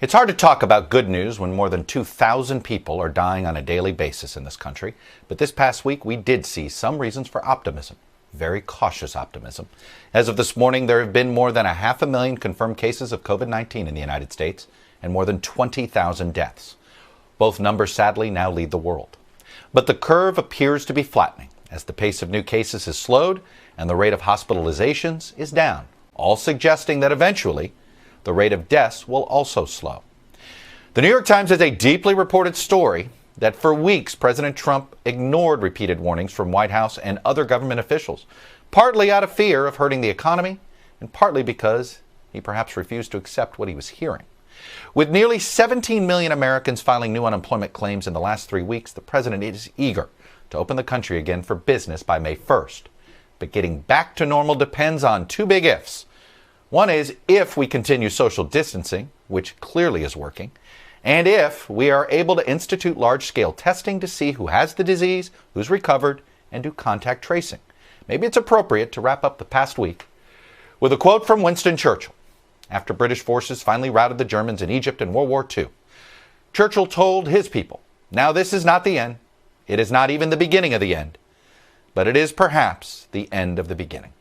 It's hard to talk about good news when more than 2,000 people are dying on a daily basis in this country. But this past week, we did see some reasons for optimism, very cautious optimism. As of this morning, there have been more than 500,000 confirmed cases of COVID-19 in the United States and more than 20,000 deaths. Both numbers sadly now lead the world. But the curve appears to be flattening as the pace of new cases has slowed and the rate of hospitalizations is down, all suggesting that eventually the rate of deaths will also slow. The New York Times has a deeply reported story that for weeks President Trump ignored repeated warnings from White House and other government officials, partly out of fear of hurting the economy and partly because he perhaps refused to accept what he was hearing. With nearly 17 million Americans filing new unemployment claims in the last 3 weeks, the president is eager to open the country again for business by May 1st. But getting back to normal depends on two big ifs. One is if we continue social distancing, which clearly is working, and if we are able to institute large-scale testing to see who has the disease, who's recovered, and do contact tracing. Maybe it's appropriate to wrap up the past week with a quote from Winston Churchill after British forces finally routed the Germans in Egypt in World War II. Churchill told his people, "Now this is not the end. It is not even the beginning of the end, but it is perhaps the end of the beginning."